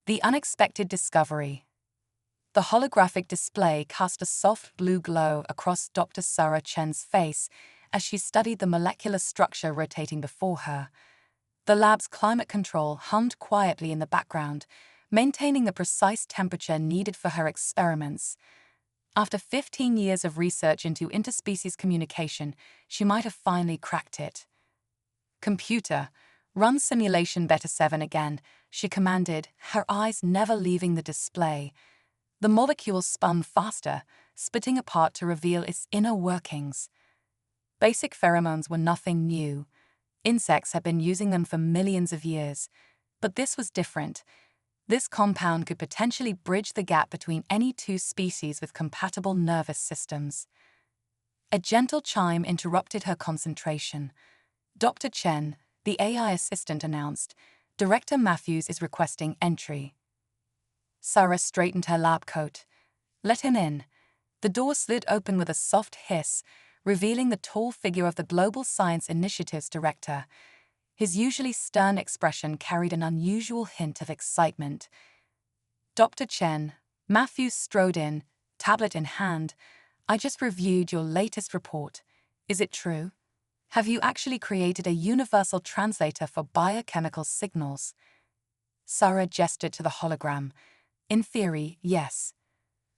The unexpected discovery. The holographic display cast a soft blue glow across Dr. Sarah Chen's face as she studied the molecular structure rotating before her. The lab's climate control hummed quietly in the background, maintaining the precise temperature needed for her experiments. After 15 years of research into interspecies communication, she might have finally cracked it. "Computer, run simulation beta 7 again," she commanded, her eyes never leaving the display. The molecule spun faster, splitting apart to reveal its inner workings. Basic pheromones were nothing new. Insects had been using them for millions of years. But this was different. This compound could potentially bridge the gap between any two species with compatible nervous systems. A gentle chime interrupted her concentration. Dr. Chen, the AI assistant, announced, "Director Matthews is requesting entry." Sarah straightened her lab coat. "Let him in." The door slid open with a soft hiss, revealing the tall figure of the Global Science Initiative's director. His usually stern expression carried an unusual hint of excitement. "Dr. Chen," Matthews strode in, tablet in hand, "I just reviewed your latest report. Is it true? Have you actually created a universal translator for biochemical signals?" Sarah gestured to the hologram. "In theory, yes.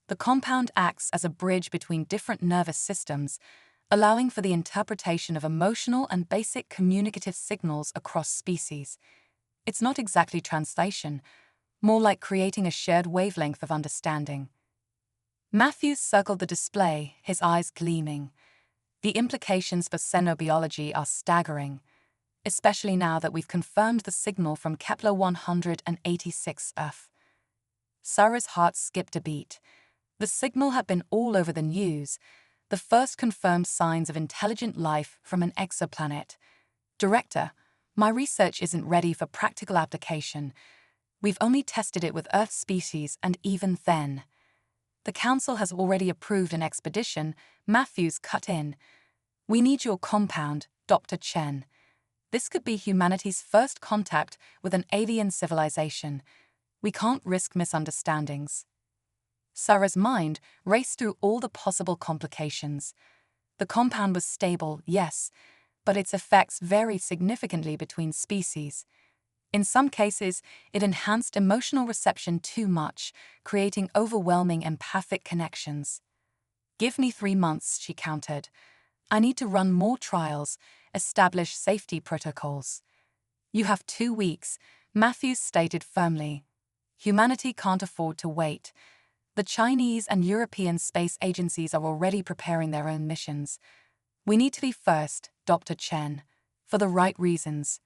The compound acts as a bridge between different nervous systems, allowing for the interpretation of emotional and basic communicative signals across species. It's not exactly translation, more like creating a shared wavelength of understanding." Matthews circled the display, his eyes gleaming. The implications for xenobiology are staggering, especially now that we've confirmed the signal from Kepler 186f. Sarah's heart skipped a beat. The signal had been all over the news, the first confirmed signs of intelligent life from an exoplanet. "Director, my research isn't ready for practical application. We've only tested it with Earth species, and even then." "The Council has already approved an expedition," Matthews cut in. "We need your compound, Dr. Chen. This could be humanity's first contact with an alien civilization. We can't risk misunderstandings." Sarah's mind raced through all the possible complications. The compound was stable, yes, but its effects varied significantly between species. In some cases, it enhanced emotional reception too much, creating overwhelming empathic connections. "Give me 3 months," she countered. "I need to run more trials, establish safety protocols." "You have 2 weeks," Matthews stated firmly. "Humanity can't afford to wait. The Chinese and European space agencies are already preparing their own missions. We need to be first, Dr. Chen, for the right reasons."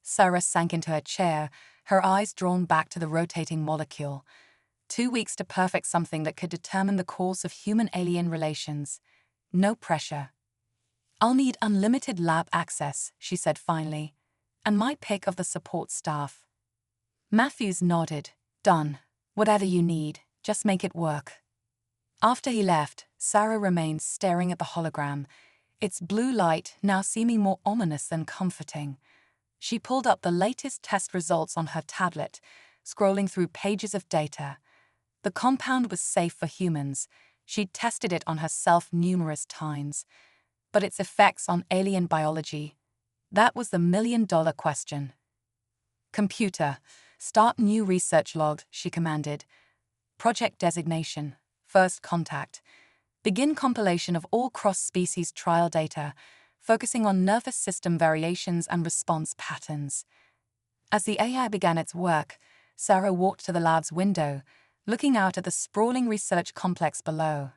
Sarah sank into her chair, her eyes drawn back to the rotating molecule. 2 weeks to perfect something that could determine the course of human-alien relations. No pressure. "I'll need unlimited lab access," she said finally, "and my pick of the support staff." Matthews nodded. "Done. Whatever you need, just make it work." After he left, Sarah remained staring at the hologram, its blue light now seeming more ominous than comforting. She pulled up the latest test results on her tablet, scrolling through pages of data. The compound was safe for humans. She'd tested it on herself numerous times. But its effects on alien biology, that was the million-dollar question. "Computer, start new research log," she commanded. "Project designation, first contact. Begin compilation of all cross-species trial data, focusing on nervous system variations and response patterns." As the AI began its work, Sarah walked to the lab's window, looking out at the sprawling research complex below.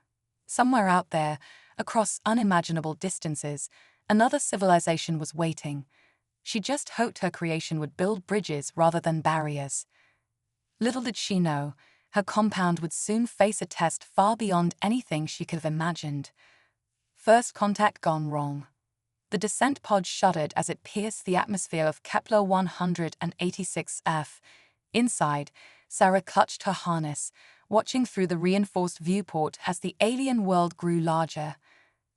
Somewhere out there, across unimaginable distances, another civilization was waiting. She just hoped her creation would build bridges rather than barriers. Little did she know, her compound would soon face a test far beyond anything she could have imagined. First contact gone wrong. The descent pod shuddered as it pierced the atmosphere of Kepler 186f. Inside, Sarah clutched her harness, watching through the reinforced viewport as the alien world grew larger.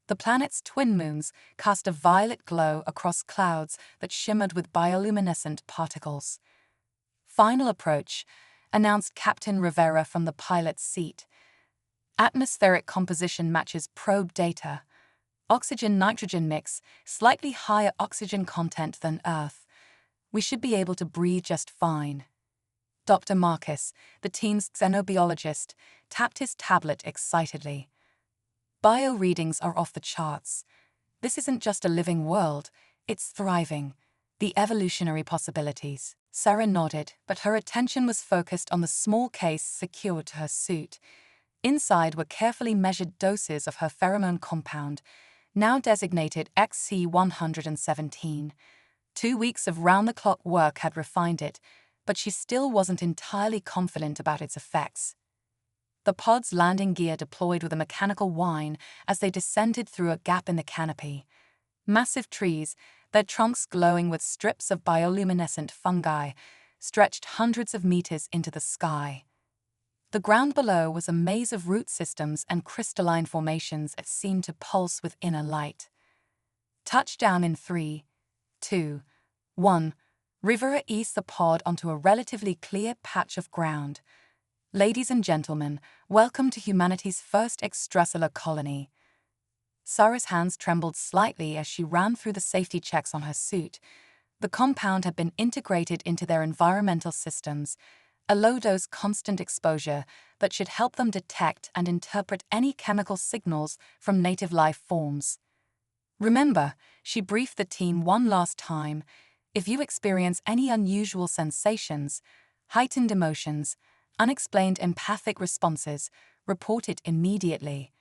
The planet's twin moons cast a violet glow across clouds that shimmered with bioluminescent particles. Final approach, announced Captain Rivera from the pilot's seat. Atmospheric composition matches probe data. Oxygen-nitrogen mix, slightly higher oxygen content than Earth. We should be able to breathe just fine. Dr. Marcus, the team's xenobiologist, tapped his tablet excitedly. Bio readings are off the charts. This isn't just a living world, it's thriving. The evolutionary possibilities. Sarah nodded, but her attention was focused on the small case secured to her suit. Inside were carefully measured doses of her pheromone compound, now designated XC117. 2 weeks of round-the-clock work had refined it, but she still wasn't entirely confident about its effects. The pod's landing gear deployed with a mechanical whine as they descended through a gap in the canopy. Massive trees, their trunks glowing with strips of bioluminescent fungi, stretched hundreds of meters into the sky. The ground below was a maze of root systems and crystalline formations that seemed to pulse with inner light. Touchdown in 3, 2, 1. Rivera eased the pod onto a relatively clear patch of ground. Ladies and gentlemen, welcome to humanity's first extrasolar colony. Sarah's hands trembled slightly as she ran through the safety checks on her suit. The compound had been integrated into their environmental systems, a low-dose constant exposure that should help them detect and interpret any chemical signals from native life forms. Remember, she briefed the team one last time, if you experience any unusual sensations, heightened emotions, unexplained empathic responses, report it immediately.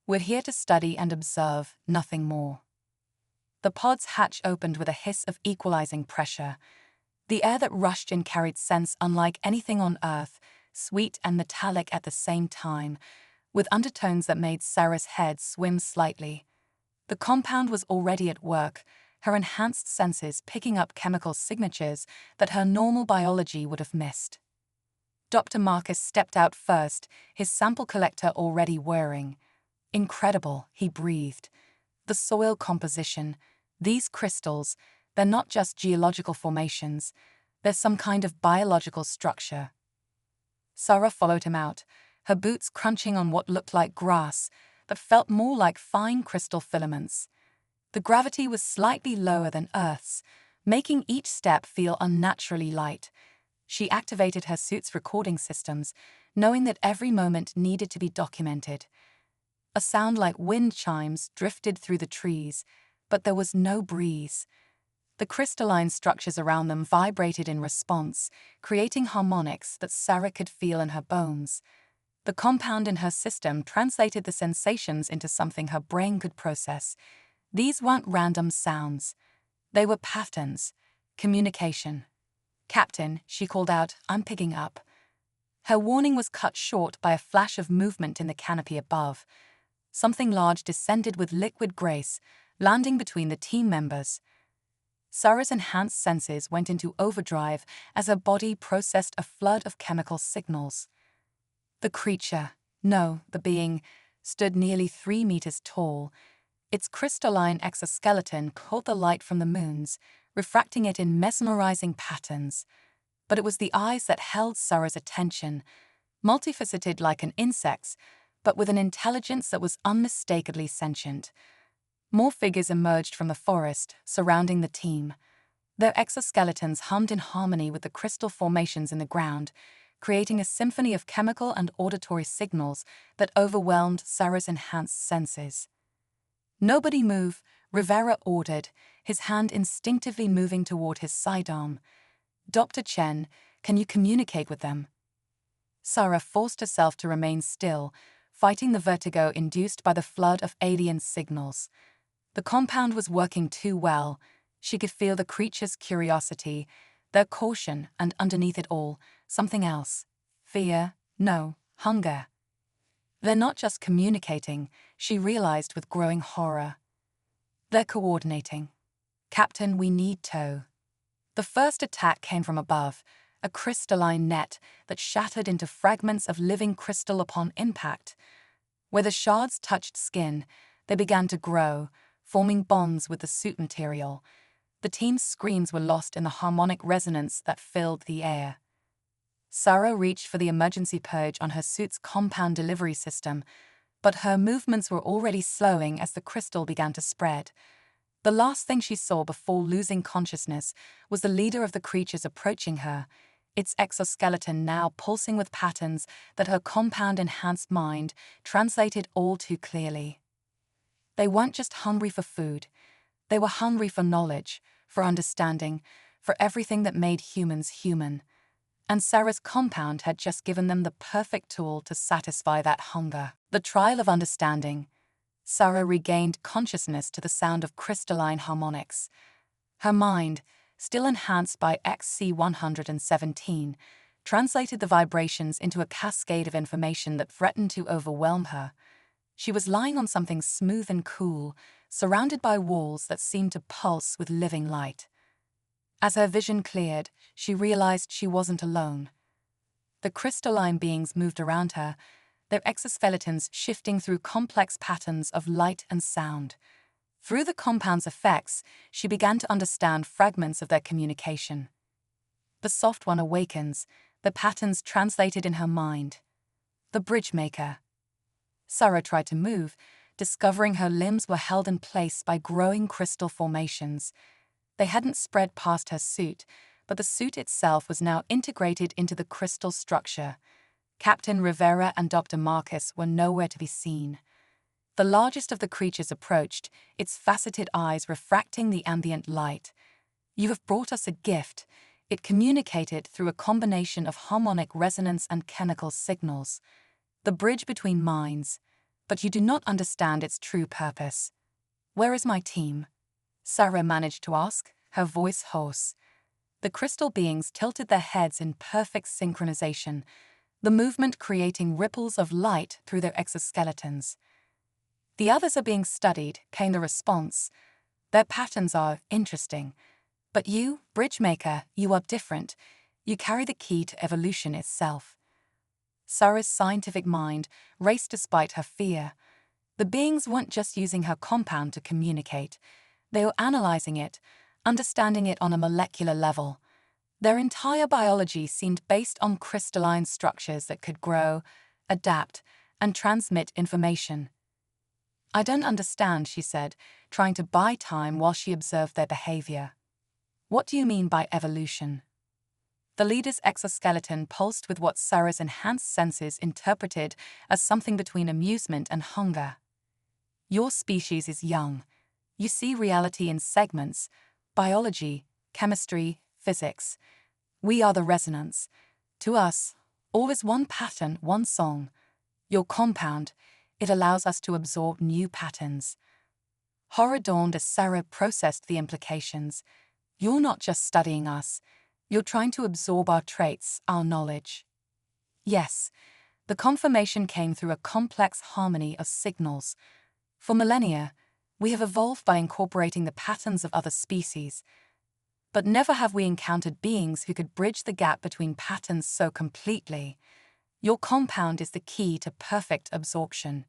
We're here to study and observe, nothing more. The pod's hatch opened with a hiss of equalizing pressure. The air that rushed in carried scents unlike anything on Earth, sweet and metallic at the same time, with undertones that made Sarah's head swim slightly. The compound was already at work, her enhanced senses picking up chemical signatures that her normal biology would have missed. Dr. Marcus stepped out first, his sample collector already whirring. Incredible, he breathed. The soil composition, these crystals, they're not just geological formations, they're some kind of biological structure. Sarah followed him out, her boots crunching on what looked like grass, but felt more like fine crystal filaments. The gravity was slightly lower than Earth's, making each step feel unnaturally light. She activated her suit's recording systems, knowing that every moment needed to be documented. A sound like wind chimes drifted through the trees, but there was no breeze. The crystalline structures around them vibrated in response, creating harmonics that Sarah could feel in her bones. The compound in her system translated the sensations into something her brain could process. These weren't random sounds. They were patterns, communication. "Captain," she called out, "I'm picking up." Her warning was cut short by a flash of movement in the canopy above. Something large descended with liquid grace, landing between the team members. Sarah's enhanced senses went into overdrive as her body processed a flood of chemical signals. The creature, no, the being, stood nearly 3 meters tall. Its crystalline exoskeleton caught the light from the moons, refracting it in mesmerizing patterns. But it was the eyes that held Sarah's attention, multifaceted like an insect's, but with an intelligence that was unmistakably sentient. More figures emerged from the forest, surrounding the team. Their exoskeletons hummed in harmony with the crystal formations in the ground, creating a symphony of chemical and auditory signals that overwhelmed Sarah's enhanced senses. "Nobody move," Rivera ordered, his hand instinctively moving toward his sidearm. "Dr. Chen, can you communicate with them?" Sarah forced herself to remain still, fighting the vertigo induced by the flood of alien signals. The compound was working too well. She could feel the creature's curiosity, their caution, and underneath it all, something else. Fear, no, hunger. They're not just communicating, she realized with growing horror. They're coordinating. "Captain, we need tow." The first attack came from above, a crystalline net that shattered into fragments of living crystal upon impact. Where the shards touched skin, they began to grow, forming bonds with the suit material. The team's screams were lost in the harmonic resonance that filled the air. Sarah reached for the emergency purge on her suit's compound delivery system, but her movements were already slowing as the crystal began to spread. The last thing she saw before losing consciousness was the leader of the creatures approaching her, its exoskeleton now pulsing with patterns that her compound-enhanced mind translated all too clearly. They weren't just hungry for food. They were hungry for knowledge, for understanding, for everything that made humans human. And Sarah's compound had just given them the perfect tool to satisfy that hunger. The trial of understanding. Sarah regained consciousness to the sound of crystalline harmonics. Her mind, still enhanced by XC117, translated the vibrations into a cascade of information that threatened to overwhelm her. She was lying on something smooth and cool, surrounded by walls that seemed to pulse with living light. As her vision cleared, she realized she wasn't alone. The crystalline beings moved around her, their exoskeletons shifting through complex patterns of light and sound. Through the compound's effects, she began to understand fragments of their communication. The soft one awakens, the patterns translated in her mind. The bridge maker. Sarah tried to move, discovering her limbs were held in place by growing crystal formations. They hadn't spread past her suit, but the suit itself was now integrated into the crystal structure. Captain Rivera and Dr. Marcus were nowhere to be seen. The largest of the creatures approached, its faceted eyes refracting the ambient light. "You have brought us a gift," it communicated through a combination of harmonic resonance and chemical signals. "The bridge between minds, but you do not understand its true purpose." "Where is my team?" Sarah managed to ask, her voice hoarse. The crystal beings tilted their heads in perfect synchronization, the movement creating ripples of light through their exoskeletons. "The others are being studied," came the response. "Their patterns are interesting. But you, Bridgemaker, you are different. You carry the key to evolution itself." Sarah's scientific mind raced despite her fear. The beings weren't just using her compound to communicate. They were analyzing it, understanding it on a molecular level. Their entire biology seemed based on crystalline structures that could grow, adapt, and transmit information. "I don't understand," she said, trying to buy time while she observed their behavior. "What do you mean by evolution?" The leader's exoskeleton pulsed with what Sarah's enhanced senses interpreted as something between amusement and hunger. "Your species is young. You see reality in segments: biology, chemistry, physics. We are the resonance. To us, all is one pattern, one song. Your compound, it allows us to absorb new patterns." Horror dawned as Sarah processed the implications. "You're not just studying us. You're trying to absorb our traits, our knowledge." Yes, the confirmation came through a complex harmony of signals. For millennia, we have evolved by incorporating the patterns of other species. But never have we encountered beings who could bridge the gap between patterns so completely. Your compound is the key to perfect absorption.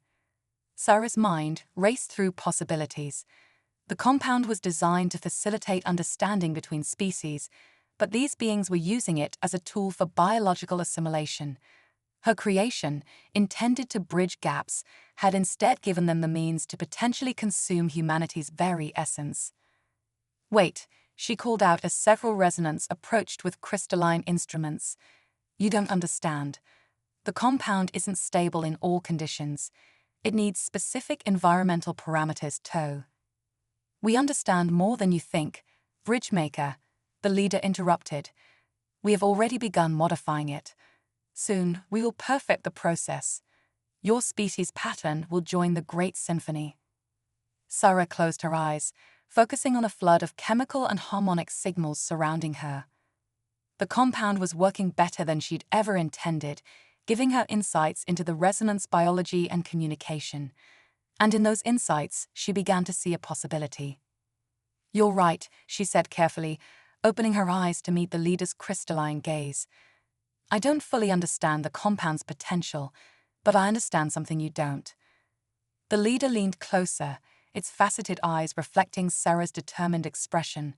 Sarah's mind raced through possibilities. The compound was designed to facilitate understanding between species, but these beings were using it as a tool for biological assimilation. Her creation, intended to bridge gaps, had instead given them the means to potentially consume humanity's very essence. "Wait," she called out as several resonants approached with crystalline instruments. "You don't understand. The compound isn't stable in all conditions. It needs specific environmental parameters too." "We understand more than you think, Bridgemaker," the leader interrupted. "We have already begun modifying it. Soon, we will perfect the process. Your species' pattern will join the great symphony." Sarah closed her eyes, focusing on a flood of chemical and harmonic signals surrounding her. The compound was working better than she'd ever intended, giving her insights into the resonance biology and communication. And in those insights, she began to see a possibility. "You're right," she said carefully, opening her eyes to meet the leader's crystalline gaze. "I don't fully understand the compound's potential, but I understand something you don't." The leader leaned closer, its faceted eyes reflecting Sarah's determined expression.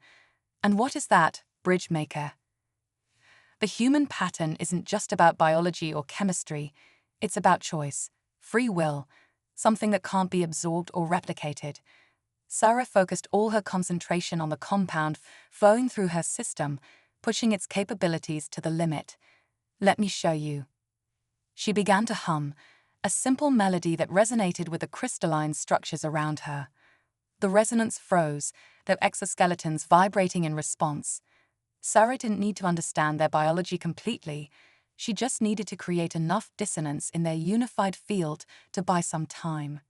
"And what is that, Bridgemaker?" The human pattern isn't just about biology or chemistry, it's about choice, free will, something that can't be absorbed or replicated. Sarah focused all her concentration on the compound flowing through her system, pushing its capabilities to the limit. "Let me show you." She began to hum, a simple melody that resonated with the crystalline structures around her. The resonance froze, their exoskeletons vibrating in response. Sarah didn't need to understand their biology completely. She just needed to create enough dissonance in their unified field to buy some time.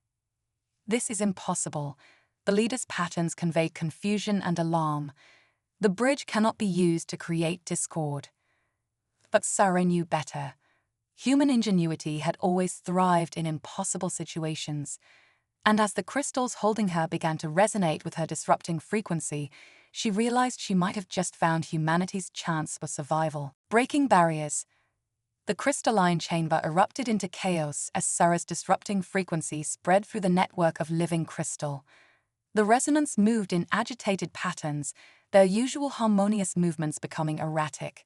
This is impossible. The leader's patterns conveyed confusion and alarm. The bridge cannot be used to create discord. But Sarah knew better. Human ingenuity had always thrived in impossible situations. And as the crystals holding her began to resonate with her disrupting frequency, she realized she might have just found humanity's chance for survival. Breaking barriers. The crystalline chamber erupted into chaos as Sarah's disrupting frequency spread through the network of living crystal. The resonance moved in agitated patterns, their usual harmonious movements becoming erratic.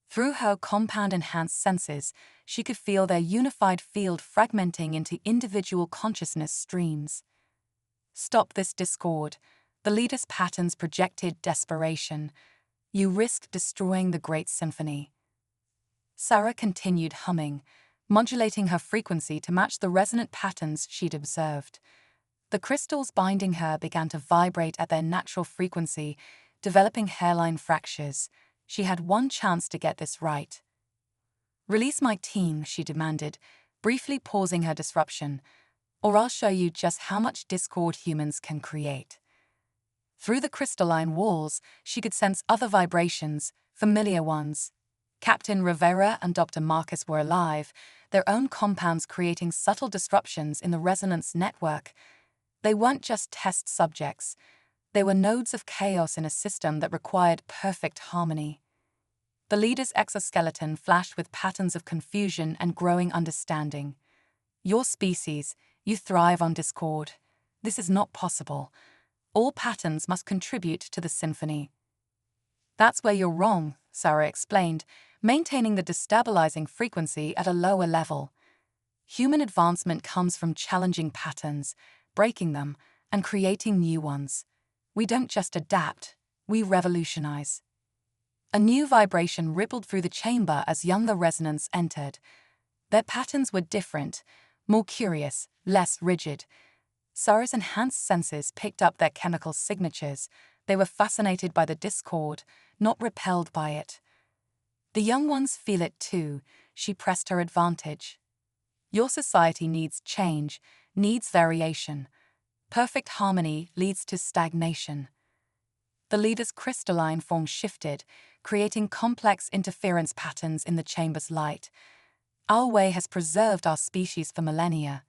Through her compound-enhanced senses, she could feel their unified field fragmenting into individual consciousness streams. "Stop this discord." The leader's patterns projected desperation. "You risk destroying the great symphony." Sarah continued humming, modulating her frequency to match the resonant patterns she'd observed. The crystals binding her began to vibrate at their natural frequency, developing hairline fractures. She had one chance to get this right. "Release my team," she demanded, briefly pausing her disruption, "or I'll show you just how much discord humans can create." Through the crystalline walls, she could sense other vibrations, familiar ones. Captain Rivera and Dr. Marcus were alive, their own compounds creating subtle disruptions in the resonance network. They weren't just test subjects. They were nodes of chaos in a system that required perfect harmony. The leader's exoskeleton flashed with patterns of confusion and growing understanding. "Your species, you thrive on discord. This is not possible. All patterns must contribute to the symphony." "That's where you're wrong," Sarah explained, maintaining the destabilizing frequency at a lower level. "Human advancement comes from challenging patterns, breaking them, and creating new ones. We don't just adapt, we revolutionize." A new vibration rippled through the chamber as younger resonants entered. Their patterns were different, more curious, less rigid. Sarah's enhanced senses picked up their chemical signatures. They were fascinated by the discord, not repelled by it. "The young ones feel it too," she pressed her advantage. "Your society needs change, needs variation. Perfect harmony leads to stagnation." The leader's crystalline form shifted, creating complex interference patterns in the chamber's light. "Our way has preserved our species for millennia.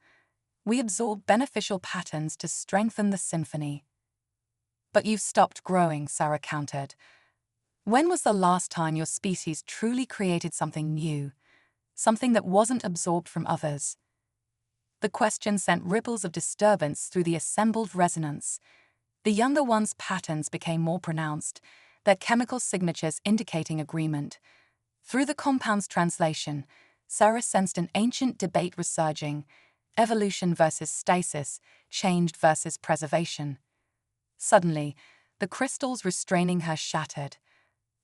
We absorb beneficial patterns to strengthen the symphony." "But you've stopped growing," Sarah countered. "When was the last time your species truly created something new? Something that wasn't absorbed from others?" The question sent ripples of disturbance through the assembled resonance. The younger one's patterns became more pronounced, their chemical signatures indicating agreement. Through the compound's translation, Sarah sensed an ancient debate resurging: evolution versus stasis, change versus preservation. Suddenly, the crystals restraining her shattered.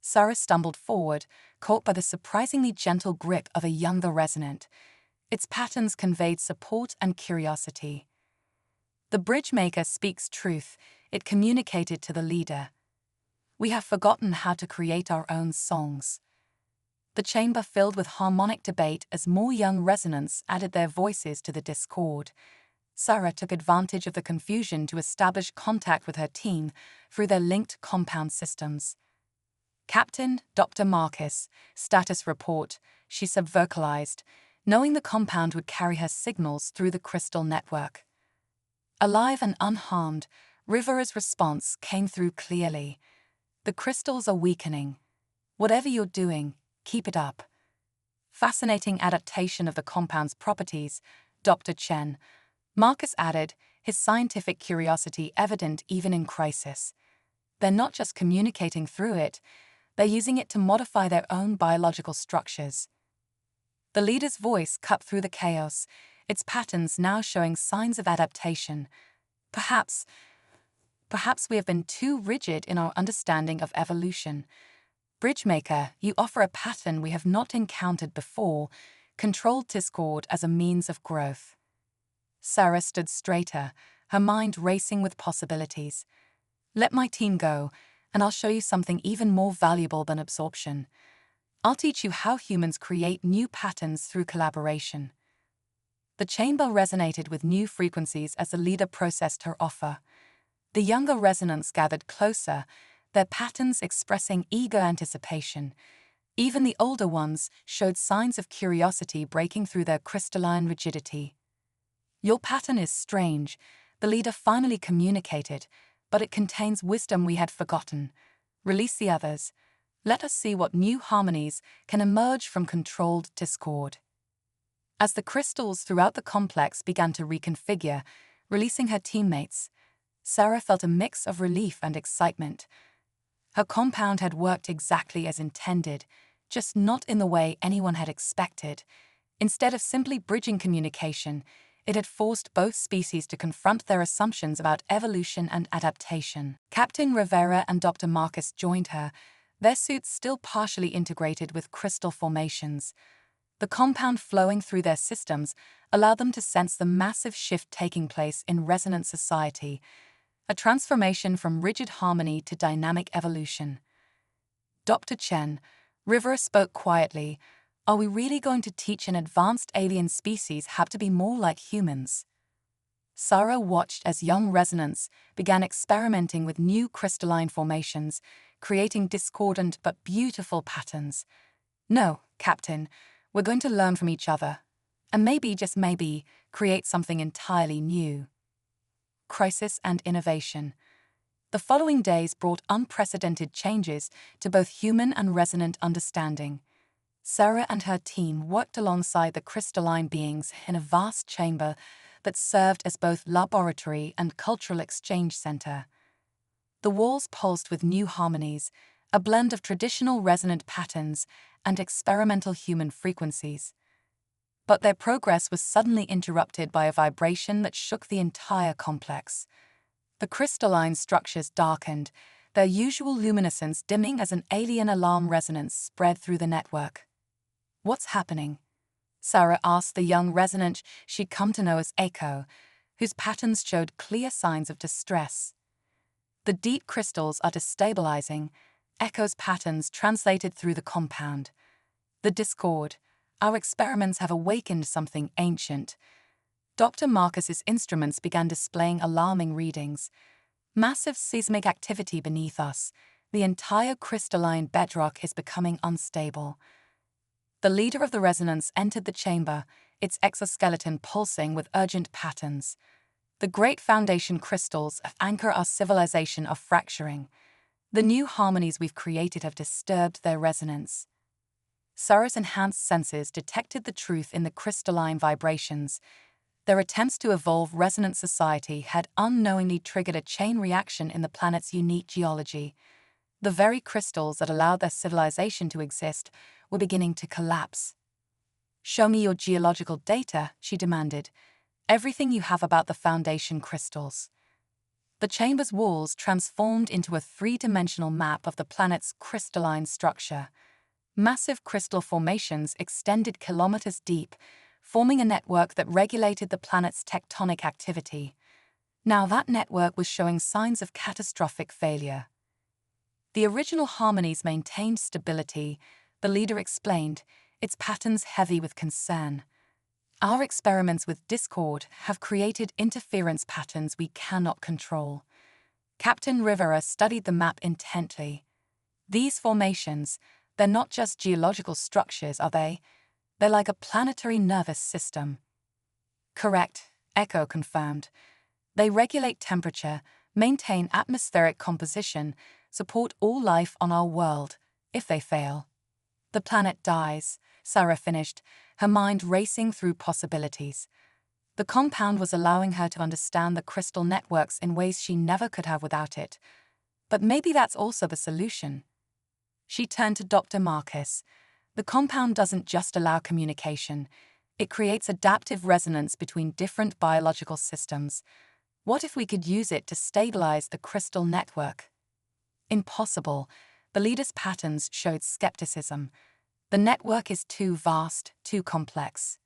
Sarah stumbled forward, caught by the surprisingly gentle grip of a younger resonant. Its patterns conveyed support and curiosity. "The bridge maker speaks truth," it communicated to the leader. "We have forgotten how to create our own songs." The chamber filled with harmonic debate as more young resonants added their voices to the discord. Sarah took advantage of the confusion to establish contact with her team through their linked compound systems. "Captain, Dr. Marcus, status report," she subvocalized, knowing the compound would carry her signals through the crystal network. Alive and unharmed, Rivera's response came through clearly. "The crystals are weakening. Whatever you're doing, keep it up." "Fascinating adaptation of the compound's properties," Dr. Chen. Marcus added, his scientific curiosity evident even in crisis. "They're not just communicating through it, They're using it to modify their own biological structures. The leader's voice cut through the chaos, its patterns now showing signs of adaptation. Perhaps we have been too rigid in our understanding of evolution. Bridgemaker, you offer a pattern we have not encountered before, controlled discord as a means of growth. Sarah stood straighter, her mind racing with possibilities. Let my team go, and I'll show you something even more valuable than absorption. I'll teach you how humans create new patterns through collaboration. The chamber resonated with new frequencies as the leader processed her offer. The younger resonants gathered closer, their patterns expressing eager anticipation. Even the older ones showed signs of curiosity breaking through their crystalline rigidity. Your pattern is strange, the leader finally communicated, but it contains wisdom we had forgotten. Release the others. Let us see what new harmonies can emerge from controlled discord. As the crystals throughout the complex began to reconfigure, releasing her teammates, Sarah felt a mix of relief and excitement. Her compound had worked exactly as intended, just not in the way anyone had expected. Instead of simply bridging communication, it had forced both species to confront their assumptions about evolution and adaptation. Captain Rivera and Dr. Marcus joined her, their suits still partially integrated with crystal formations. The compound flowing through their systems allowed them to sense the massive shift taking place in resonant society, a transformation from rigid harmony to dynamic evolution. Dr. Chen, Rivera spoke quietly. Are we really going to teach an advanced alien species how to be more like humans? Sarah watched as young resonants began experimenting with new crystalline formations, creating discordant but beautiful patterns. No, Captain, we're going to learn from each other, and maybe, just maybe, create something entirely new. Crisis and innovation. The following days brought unprecedented changes to both human and resonant understanding. Sarah and her team worked alongside the crystalline beings in a vast chamber that served as both laboratory and cultural exchange center. The walls pulsed with new harmonies, a blend of traditional resonant patterns and experimental human frequencies. But their progress was suddenly interrupted by a vibration that shook the entire complex. The crystalline structures darkened, their usual luminescence dimming as an alien alarm resonance spread through the network. What's happening? Sarah asked the young resonant she'd come to know as Echo, whose patterns showed clear signs of distress. The deep crystals are destabilizing, Echo's patterns translated through the compound. The discord. Our experiments have awakened something ancient. Dr. Marcus's instruments began displaying alarming readings. Massive seismic activity beneath us. The entire crystalline bedrock is becoming unstable. The leader of the resonance entered the chamber, its exoskeleton pulsing with urgent patterns. The great foundation crystals of anchor our civilization are fracturing. The new harmonies we've created have disturbed their resonance. Sarah's enhanced senses detected the truth in the crystalline vibrations. Their attempts to evolve resonant society had unknowingly triggered a chain reaction in the planet's unique geology. The very crystals that allowed their civilization to exist were beginning to collapse. Show me your geological data, she demanded. Everything you have about the foundation crystals. The chamber's walls transformed into a three-dimensional map of the planet's crystalline structure. Massive crystal formations extended kilometers deep, forming a network that regulated the planet's tectonic activity. Now that network was showing signs of catastrophic failure. The original harmonies maintained stability, the leader explained, its patterns heavy with concern. Our experiments with discord have created interference patterns we cannot control. Captain Rivera studied the map intently. These formations, they're not just geological structures, are they? They're like a planetary nervous system. Correct, Echo confirmed. They regulate temperature, maintain atmospheric composition, support all life on our world. If they fail, the planet dies, Sarah finished, her mind racing through possibilities. The compound was allowing her to understand the crystal networks in ways she never could have without it. But maybe that's also the solution. She turned to Dr. Marcus. The compound doesn't just allow communication, it creates adaptive resonance between different biological systems. What if we could use it to stabilize the crystal network? Impossible. The leader's patterns showed skepticism. The network is too vast, too complex.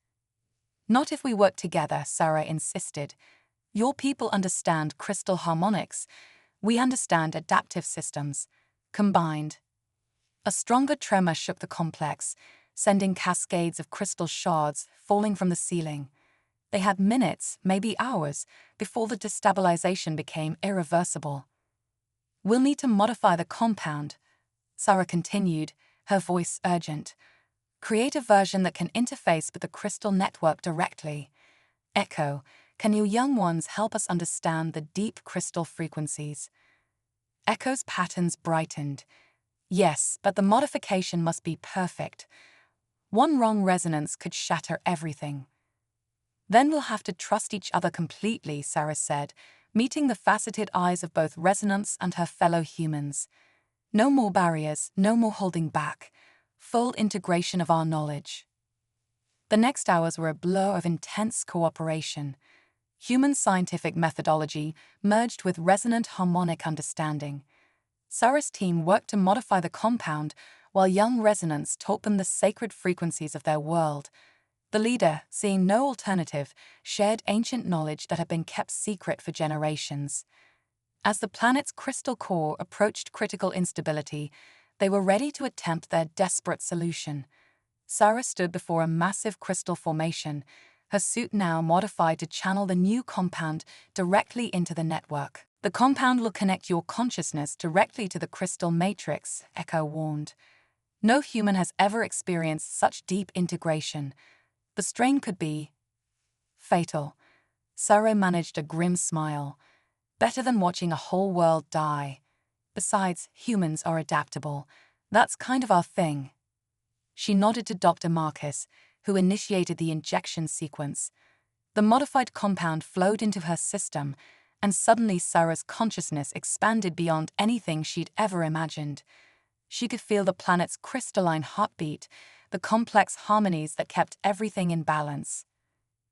Not if we work together, Sarah insisted. Your people understand crystal harmonics. We understand adaptive systems. Combined. A stronger tremor shook the complex, sending cascades of crystal shards falling from the ceiling. They had minutes, maybe hours, before the destabilization became irreversible. We'll need to modify the compound, Sarah continued, her voice urgent. Create a version that can interface with the crystal network directly. Echo, can you young ones help us understand the deep crystal frequencies? Echo's patterns brightened. Yes, but the modification must be perfect. One wrong resonance could shatter everything. Then we'll have to trust each other completely, Sarah said, meeting the faceted eyes of both Resonance and her fellow humans. No more barriers, no more holding back. Full integration of our knowledge. The next hours were a blur of intense cooperation. Human scientific methodology merged with resonant harmonic understanding. Sarah's team worked to modify the compound, while young Resonance taught them the sacred frequencies of their world. The leader, seeing no alternative, shared ancient knowledge that had been kept secret for generations. As the planet's crystal core approached critical instability, they were ready to attempt their desperate solution. Sarah stood before a massive crystal formation, her suit now modified to channel the new compound directly into the network. The compound will connect your consciousness directly to the crystal matrix, Echo warned. No human has ever experienced such deep integration. The strain could be fatal. Sarah managed a grim smile. Better than watching a whole world die. Besides, humans are adaptable. That's kind of our thing. She nodded to Dr. Marcus, who initiated the injection sequence. The modified compound flowed into her system, and suddenly Sarah's consciousness expanded beyond anything she'd ever imagined. She could feel the planet's crystalline heartbeat, the complex harmonies that kept everything in balance.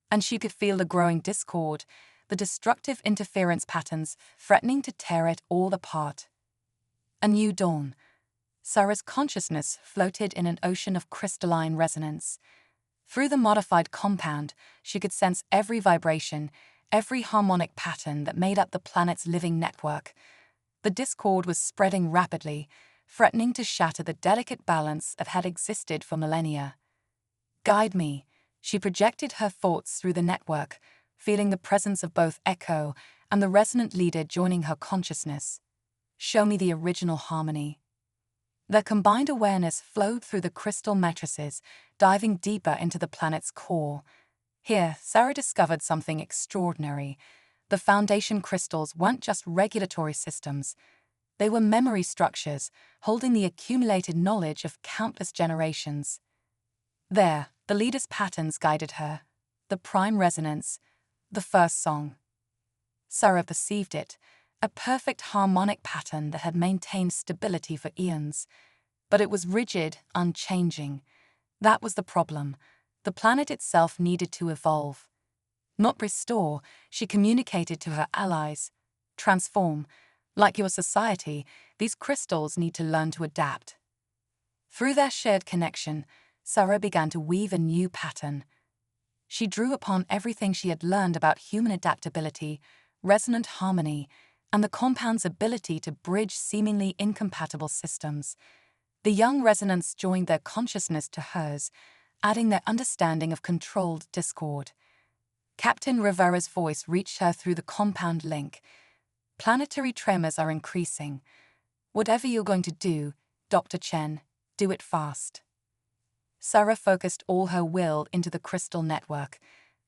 And she could feel the growing discord, the destructive interference patterns threatening to tear it all apart. A new dawn. Sarah's consciousness floated in an ocean of crystalline resonance. Through the modified compound, she could sense every vibration, every harmonic pattern that made up the planet's living network. The discord was spreading rapidly, threatening to shatter the delicate balance that had existed for millennia. Guide me. She projected her thoughts through the network, feeling the presence of both Echo and the resonant leader joining her consciousness. Show me the original harmony. Their combined awareness flowed through the crystal matrices, diving deeper into the planet's core. Here, Sarah discovered something extraordinary. The foundation crystals weren't just regulatory systems. They were memory structures, holding the accumulated knowledge of countless generations. There, the leader's patterns guided her. The prime resonance, the first song. Sarah perceived it, a perfect harmonic pattern that had maintained stability for eons. But it was rigid, unchanging. That was the problem. The planet itself needed to evolve. Not restore, she communicated to her allies. Transform. Like your society, these crystals need to learn to adapt. Through their shared connection, Sarah began to weave a new pattern. She drew upon everything she had learned about human adaptability, resonant harmony, and the compound's ability to bridge seemingly incompatible systems. The young resonance joined their consciousness to hers, adding their understanding of controlled discord. Captain Rivera's voice reached her through the compound link. Planetary tremors are increasing. Whatever you're going to do, Dr. Chen, do it fast. Sarah focused all her will into the crystal network.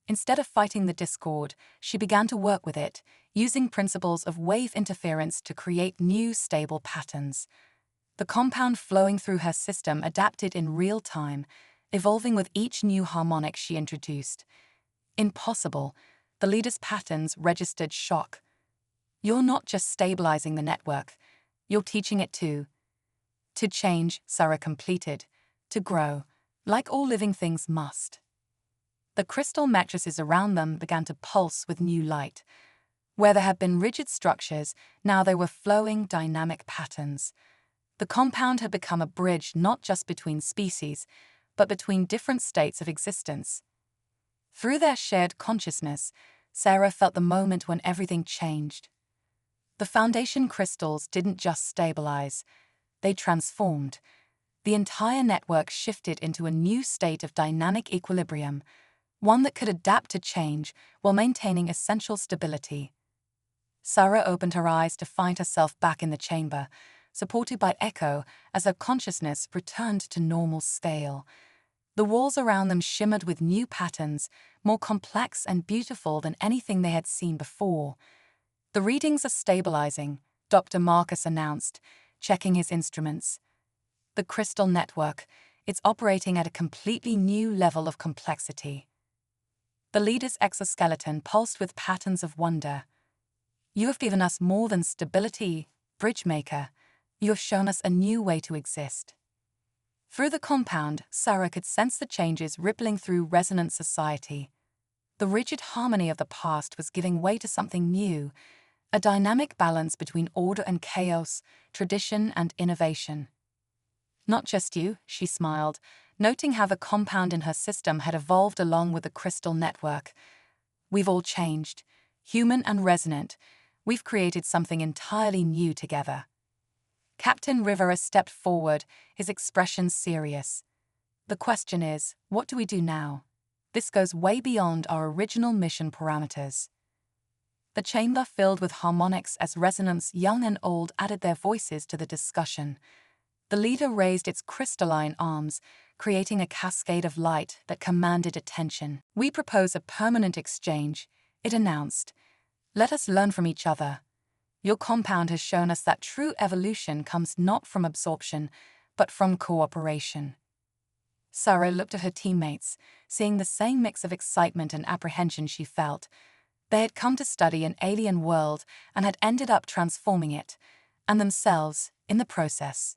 Instead of fighting the discord, she began to work with it, using principles of wave interference to create new stable patterns. The compound flowing through her system adapted in real time, evolving with each new harmonic she introduced. Impossible. The leader's patterns registered shock. You're not just stabilizing the network, you're teaching it too. To change, Sarah completed. To grow, like all living things must. The crystal matrices around them began to pulse with new light. Where there had been rigid structures, now they were flowing, dynamic patterns. The compound had become a bridge not just between species, but between different states of existence. Through their shared consciousness, Sarah felt the moment when everything changed. The foundation crystals didn't just stabilize, they transformed. The entire network shifted into a new state of dynamic equilibrium, one that could adapt to change while maintaining essential stability. Sarah opened her eyes to find herself back in the chamber, supported by Echo as her consciousness returned to normal scale. The walls around them shimmered with new patterns, more complex and beautiful than anything they had seen before. "The readings are stabilizing," Dr. Marcus announced, checking his instruments. "The crystal network, it's operating at a completely new level of complexity." The leader's exoskeleton pulsed with patterns of wonder. "You have given us more than stability, Bridgemaker. You have shown us a new way to exist." Through the compound, Sarah could sense the changes rippling through resonant society. The rigid harmony of the past was giving way to something new, a dynamic balance between order and chaos, tradition and innovation. "Not just you," she smiled, noting how the compound in her system had evolved along with the crystal network. "We've all changed, human and resonant. We've created something entirely new together." Captain Rivera stepped forward, his expression serious. "The question is, what do we do now? This goes way beyond our original mission parameters." The chamber filled with harmonics as resonance young and old added their voices to the discussion. The leader raised its crystalline arms, creating a cascade of light that commanded attention. "We propose a permanent exchange," it announced. "Let us learn from each other. Your compound has shown us that true evolution comes not from absorption, but from cooperation." Sarah looked at her teammates, seeing the same mix of excitement and apprehension she felt. They had come to study an alien world and had ended up transforming it, and themselves, in the process.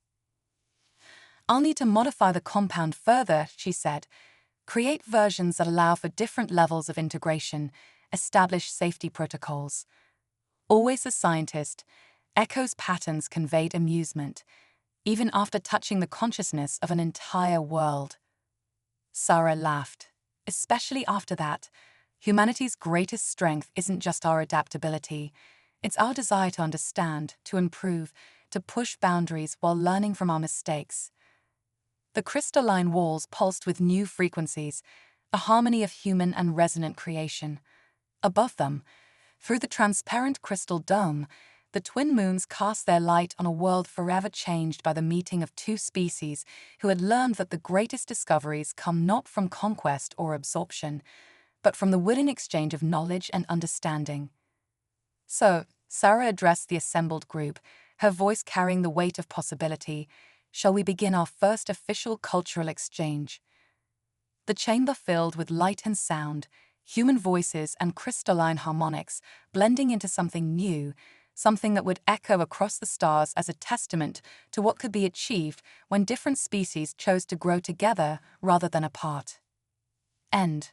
"I'll need to modify the compound further," she said. "Create versions that allow for different levels of integration, establish safety protocols." Always a scientist, Echo's patterns conveyed amusement, even after touching the consciousness of an entire world. Sarah laughed. "Especially after that, humanity's greatest strength isn't just our adaptability. It's our desire to understand, to improve, to push boundaries while learning from our mistakes." The crystalline walls pulsed with new frequencies, a harmony of human and resonant creation. Above them, through the transparent crystal dome, the twin moons cast their light on a world forever changed by the meeting of two species who had learned that the greatest discoveries come not from conquest or absorption, but from the willing exchange of knowledge and understanding. "So," Sarah addressed the assembled group, her voice carrying the weight of possibility, "shall we begin our first official cultural exchange?" The chamber filled with light and sound, human voices and crystalline harmonics blending into something new, something that would echo across the stars as a testament to what could be achieved when different species chose to grow together rather than apart. End.